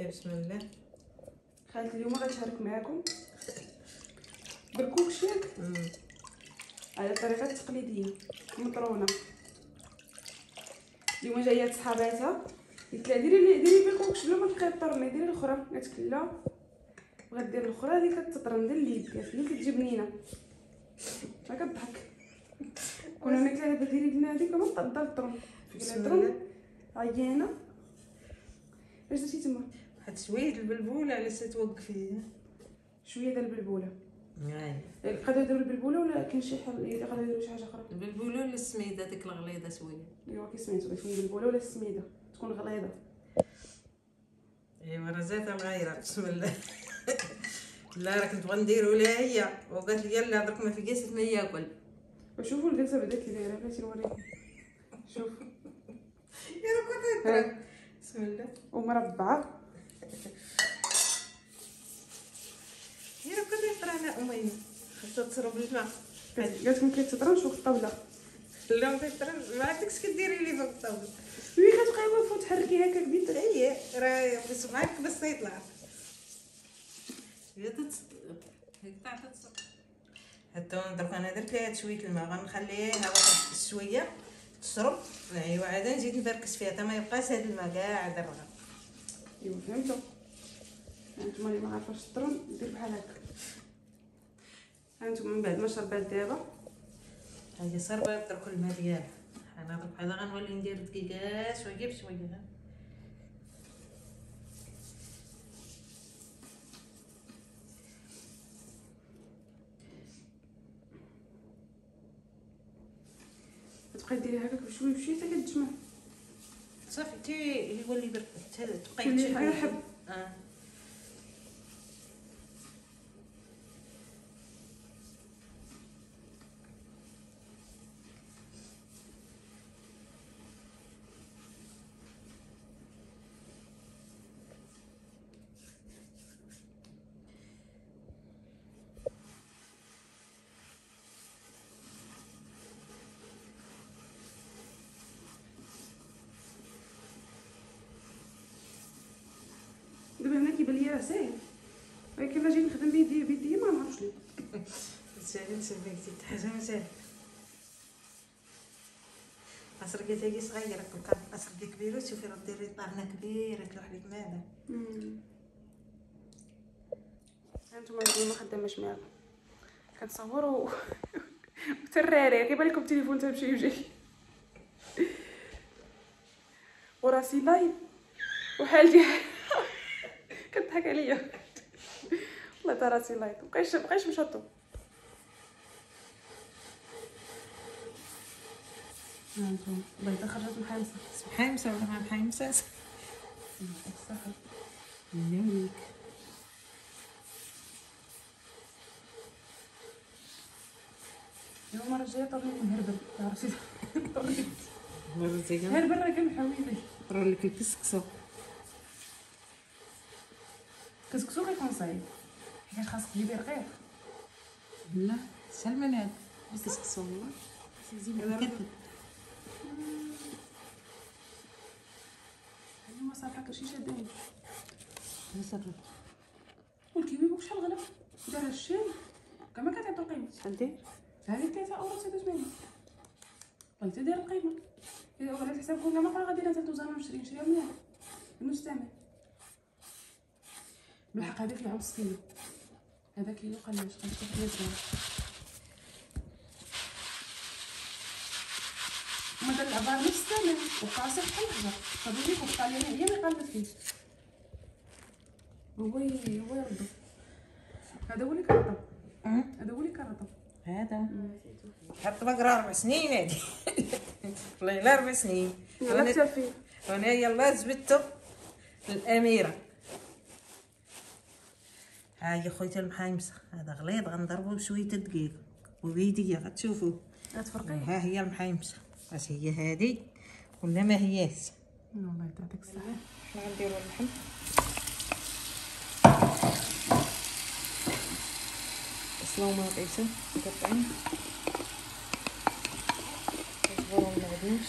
بسم الله. خالتي اليوم غنشارك معكم بالكوكش ياك على الطريقه التقليديه مطرونه. اليوم جايه صحاباتها قلت لها ديري بالكوكش بلا ما تبقاي طرني، ديري الاخرى. قالت لي لا، غدير الاخرى اللي كتطرن ديال اليد، قالت لي كتجي بنينه. ما كضحك كنا قلت لها دابا ديري لنا هذيك ما تبدا الطرن. بسم الله. عيانه. اش درتي تما؟ واحد شويه البلبوله على توقفي شويه ديال البلبوله. هاي قادر يديروا البلبوله ولا كاين شي حل اللي قادر يديروا شي حاجه اخرى؟ البلبوله ولا السميده ديك الغليظه شويه. ايوا كي سميتو شويه البلبوله ولا السميده تكون غليظه. ايوا راه زادها الغايره. بسم الله. لا راه كنت غنديروا لها هي وقالت لي لا درك ما فيكاش ما ياكل. وشوفوا الجلسه بعدا كي دايره، بغيتي نوريكم. شوف يا كنت بسم الله. ومربعه. يا كنت طرانا امي خاصها تشرب الماء. قالت لكم كيتطرنش فوق الطاوله. لا ما كيطرن ما عندكش كديري لي فوق الطاوله. وي كتبقاي واقفه وتحركي هكاك بيدك. هي راه بس معاك بس يطلع. هي هيك تعطي حتى درك انا درت ليها شويه الماء غنخليها واحد شويه تشرب. ايوا عاد نزيد نبركس فيها حتى ما يبقاش هذا الماء كاع درغا. ايوا فهمتوا. هانتوما اللي ما عارفاش الطرن دير بحال هكا. هانتوما من بعد ما شربات دابا هذه صربه درك الماء ديالها. انا درك هذا غنولي ندير دقيقه شويه بشويه. تبقاي ديري هكاك بشويه بشويه حتى كتجمع صافي حتى يولي برك حتى تبقاي كلي تشوفي. غير حب. دابا هنا كيبان ليا راه ساهل، ولكن الا جيت نخدم بيدي ما نعرفش ليه. ساهل سبيكتي حاجه ما ساهل. عصركي تاهي صغيره كنت عصركي كبيره تشوفي راه ديري طارنه كبيره تلوح لك ماذا. هانتوما اليوم ما خداماش معاكم كنصور وتراري كيبان لكم التليفون تمشي وجاي وراسي لايف وحالتي كتضحك عليا والله تا راسي لايف مبقايش مشطو. هانتوما البيضه خرجت محامسه. محايمسه ولا ما محايمسه؟ صافي ياك المره الجايه طرني مهربل عرفتي. مرتي هربل راه كنحاولي راه لك الكسكسو. كسكسو كيكون صعيب حيت خاصك تجيبي رقيق. لا سهل من هذا الكسكسو والله. زيد مكتب اليوم صافي كلشي شادين. نصرف والكيوي بوك شحال غلا دار الشاي كما كتعطيو قيمه. شحال دير؟ هذه 3 اورو 89. بغيتي دير القيمه اذا على الحساب كل مره غادي نزيد وزعما نشريها منها المستعمل. بالحق هذا فيه 5 كيلو. هذا كيلو قلاش 5 غرام. وما دار العبار نفس الثمن وقاسي بحال الحجر. صافي ليك وقطع لي هي اللي قالت فيه. هو يرضو. هذا هو اللي كرطب. هذا هو اللي كرطب. هذا حط بقرا 4 سنين هادي. والله الا 4 سنين. يلا كتافي. وانا يلا جبدتو الاميره. ها هي خويا المحايمسه هذا غليظ غنضربو بشويه دقيق وبيديه غتشوفوا. غتفرقي. ها هي المحايمسه واش هي هذه ولا ما هياش. والله يعطيك الصحه. حنا غنديرو اللحم. بصله ومطيشه مقطعين كنصبرو المعدنوس.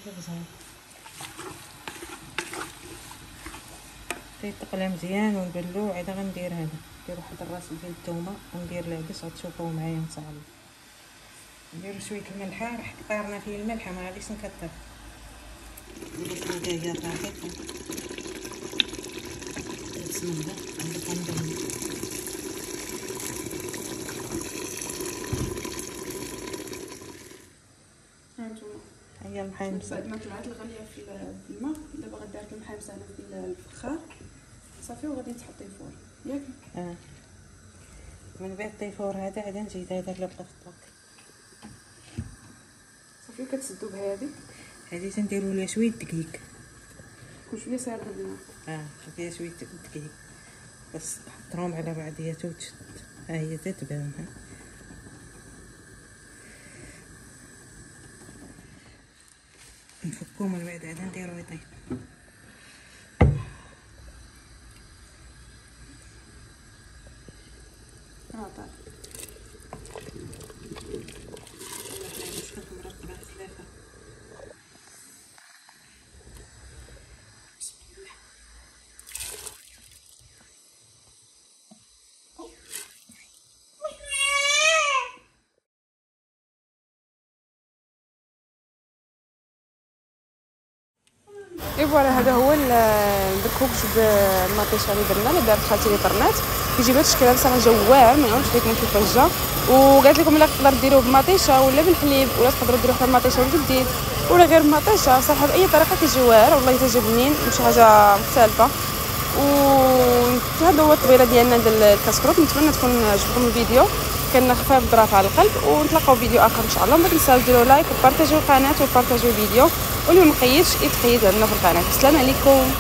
زين تيطقلها مزيان ونبلو. عاد غندير هذا، ندير واحد الراس ديال الثومه وندير العدس، غتشوفوه معايا ان شاء الله. نديرو شويه الملحه، راح كثرنا فيه الملحه ما غاديش نكثر. البصله ديالها طاحت تسمى عندك غندير هي المحامصه. بعد ما طلعت الغليه في الماء دابا غدير المحامصه هنا في الفخار صافي وغادي تحطيه فوق ياك. من بعد الطيفور هذا عاد نزيد هذا اللي بقى في الطاق صافي كتسدو بهذه. هذه تنديروا ليها شويه دقيق وشويه ساهل الماء. فيها شويه دقيق بس تحطهم على بعضياتو وتشد. ها هي تتبان. نفكو من بعد عاد نديرو يطيب. اي فوالا هذا هو الكوكش بالمطيشه اللي درنا اللي دارت خالتي اللي طرنات. كيجي بهذا الشكل هذا صراحه جواع، ما نعرفش لكم كيفاش جا. وقالت لكم الا تقدر ديروه بمطيشه ولا بالحليب، ولا تقدروا ديروه حتى بمطيشه والجديد ولا غير بمطيشه. صراحه باي طريقه كيجي واعر والله حتى جا بنين، شي حاجه مختلفه. وهذا هو الطبيله ديالنا ديال الكاسكروط. نتمنى تكون عجبكم الفيديو، كان خفاف ظراف على القلب. ونتلاقاو فيديو اخر ان شاء الله. ما تنساوش ديروا لايك وبارطاجيو القناه وبارطاجيو الفيديو، واللي ما مقيدش يتقيد عندنا في القناه. السلام عليكم.